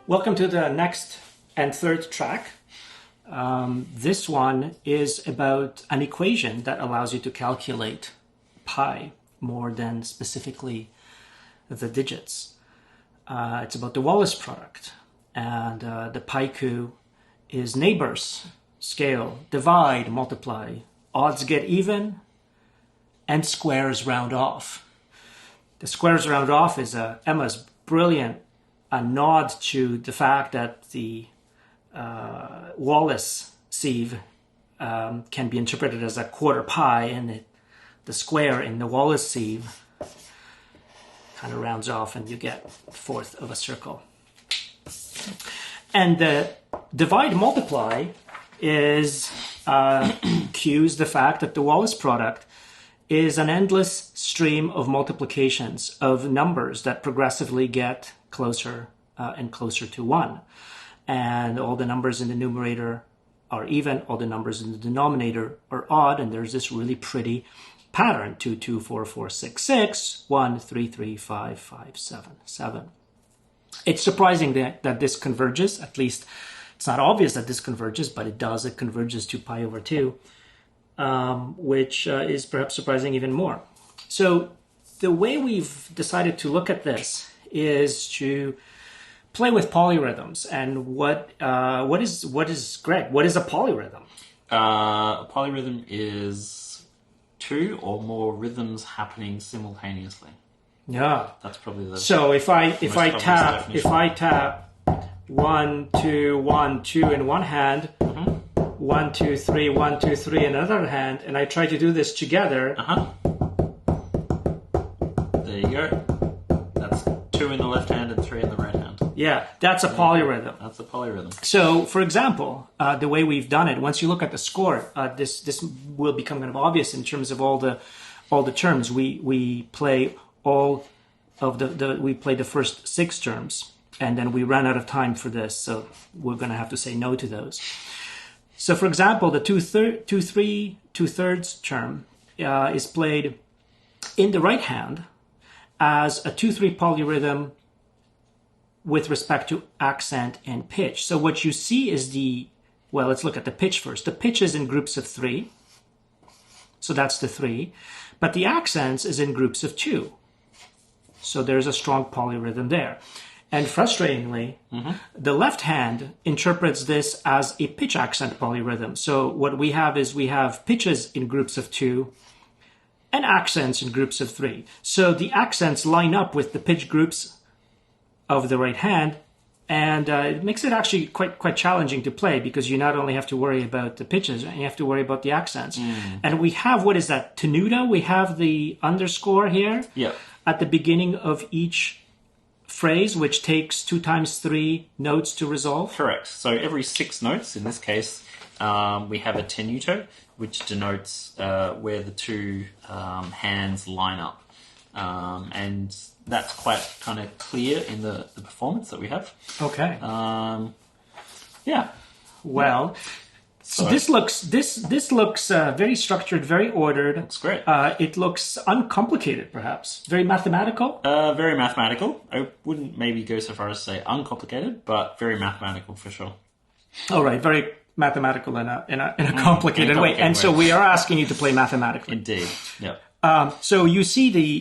Welcome to the next and third track. This one is about an equation that allows you to calculate pi more than specifically the digits. It's about the Wallis product, and the piku is neighbors, scale, divide, multiply, odds get even, and squares round off. The squares round off is Emma's brilliant nod to the fact that the Wallis sieve can be interpreted as a quarter pi, and the square in the Wallis sieve kind of rounds off and you get a fourth of a circle. And the divide multiply is cues the fact that the Wallis product is an endless stream of multiplications of numbers that progressively get closer and closer to 1. And all the numbers in the numerator are even, all the numbers in the denominator are odd, and there's this really pretty pattern: 2, 2, 4, 4, 6, 6, 1, 3, 3, 5, 5, 7, 7. It's surprising that this converges. At least it's not obvious that this converges, but it does. It converges to pi over 2, which is perhaps surprising even more. So the way we've decided to look at this is to play with polyrhythms. And what is Greg? What is a polyrhythm? A polyrhythm is two or more rhythms happening simultaneously. Yeah, that's probably the. So if I tap 1 2 1 2 in one hand, 1 2 3 1 2 3 in another hand, and I try to do this together. There you go. That's 2 in the left hand and 3 in the right hand. Yeah, that's a polyrhythm. That's a polyrhythm. So, for example, the way we've done it, once you look at the score, this will become kind of obvious in terms of all the terms. We play all of we play the first 6 terms, and then we ran out of time for this, so we're going to have to say no to those. So, for example, the 2/3 term is played in the right hand as a 2/3 polyrhythm with respect to accent and pitch. So what you see is let's look at the pitch first. The pitch is in groups of 3. So that's the 3. But the accents is in groups of 2. So there's a strong polyrhythm there. And frustratingly, the left hand interprets this as a pitch accent polyrhythm. So what we have is we have pitches in groups of 2 and accents in groups of 3. So the accents line up with the pitch groups of the right hand, and it makes it actually quite challenging to play, because you not only have to worry about the pitches, you have to worry about the accents. And we have, what is that, tenuta? We have the underscore here at the beginning of each phrase, which takes 2 times 3 notes to resolve. Correct. So every 6 notes, in this case, we have a tenuto, which denotes where the 2 hands line up. And that's quite kind of clear in the performance that we have. Okay. Yeah. Well, so this looks very structured, very ordered. That's great. It looks uncomplicated, perhaps. Very mathematical. Very mathematical. I wouldn't maybe go so far as to say uncomplicated, but very mathematical for sure. All right. Very mathematical in a complicated way. And so we are asking you to play mathematically. Indeed. Yeah. So you see the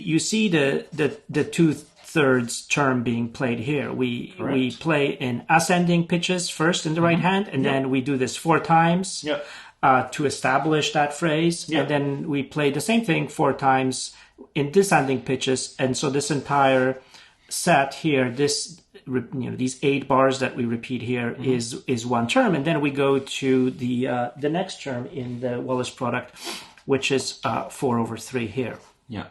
2/3 term being played here. We play in ascending pitches first in the right hand, and then we do this 4 times to establish that phrase, and then we play the same thing 4 times in descending pitches. And so this entire set here, these 8 bars that we repeat here is one term, and then we go to the next term in the Wallis product, which is 4 over 3 here. Yeah.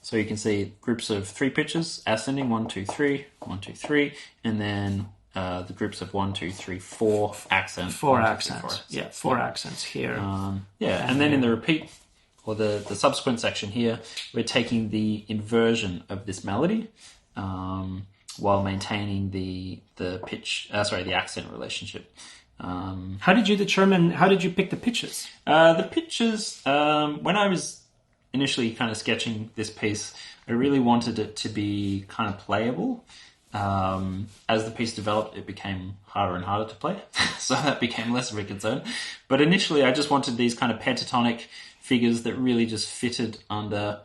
So you can see groups of 3 pitches, ascending, 1, 2, 3, 1, 2, 3, and then the groups of 1, 2, 3, 4 accents. 4 accents. Yeah, 4 accents here. And then in the repeat, or the subsequent section here, we're taking the inversion of this melody while maintaining the pitch, the accent relationship. How did you pick the pitches? The pitches, when I was initially kind of sketching this piece, I really wanted it to be kind of playable. as the piece developed, it became harder and harder to play, so that became less of a concern. But initially, I just wanted these kind of pentatonic figures that really just fitted under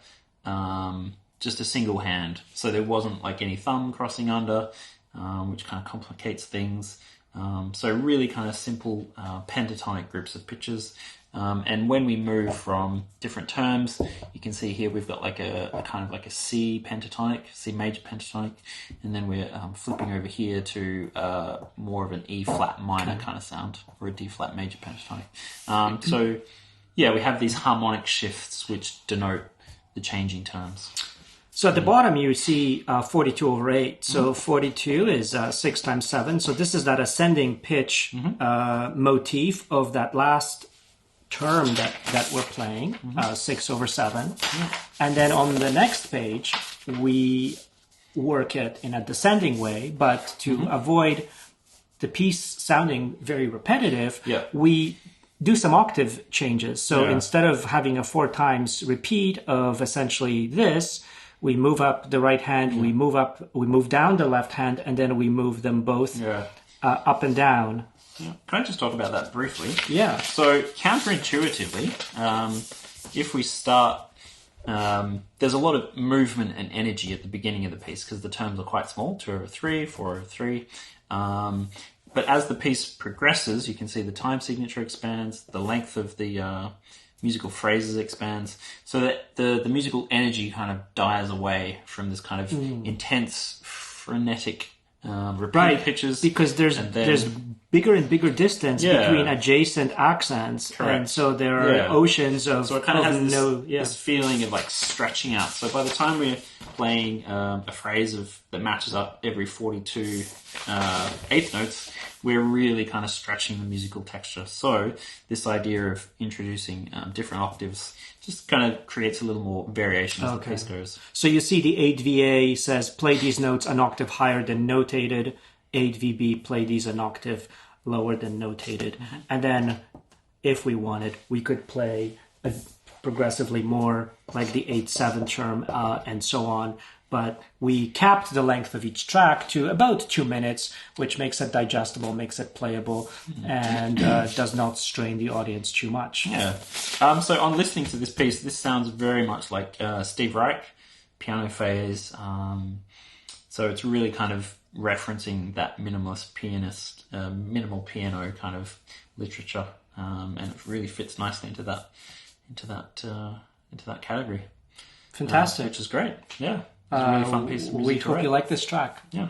just a single hand, so there wasn't like any thumb crossing under, which kind of complicates things. So really kind of simple pentatonic groups of pitches. And when we move from different terms, you can see here we've got like a kind of like a C pentatonic, C major pentatonic, and then we're flipping over here to more of an E flat minor kind of sound, or a D flat major pentatonic. So yeah, we have these harmonic shifts which denote the changing terms. So at the bottom you see 42 over 8. So 42 is 6 times 7. So this is that ascending pitch motif of that last term that we're playing, 6 over 7. And then on the next page, we work it in a descending way, but to avoid the piece sounding very repetitive, we do some octave changes. So instead of having a 4 times repeat of essentially this, we move up the right hand, we move down the left hand, and then we move them both up and down. Yeah. Can I just talk about that briefly? Yeah. So counterintuitively, if we start, there's a lot of movement and energy at the beginning of the piece because the terms are quite small, 2 over 3, 4 over 3. But as the piece progresses, you can see the time signature expands, the length of the musical phrases expands, so that the musical energy kind of dies away from this kind of intense, frenetic repeated pitches. Because there's bigger and bigger distance between adjacent accents. Correct. And so there are oceans of... So it kind of has this feeling of like stretching out. So by the time we're playing a phrase that matches up every 42 eighth notes, we're really kind of stretching the musical texture. So this idea of introducing different octaves just kind of creates a little more variation as the piece goes. So you see the 8VA says play these notes an octave higher than notated. 8VB play these an octave lower than notated. And then if we wanted, we could play progressively more like the 8/7 term and so on. But we capped the length of each track to about 2 minutes, which makes it digestible, makes it playable, and does not strain the audience too much. Yeah. So on listening to this piece, this sounds very much like Steve Reich, piano phase. So it's really kind of referencing that minimalist pianist, minimal piano kind of literature, and it really fits nicely into that category. Fantastic. Which is great. Yeah. It's a really fun piece of music. We hope you like this track. Yeah.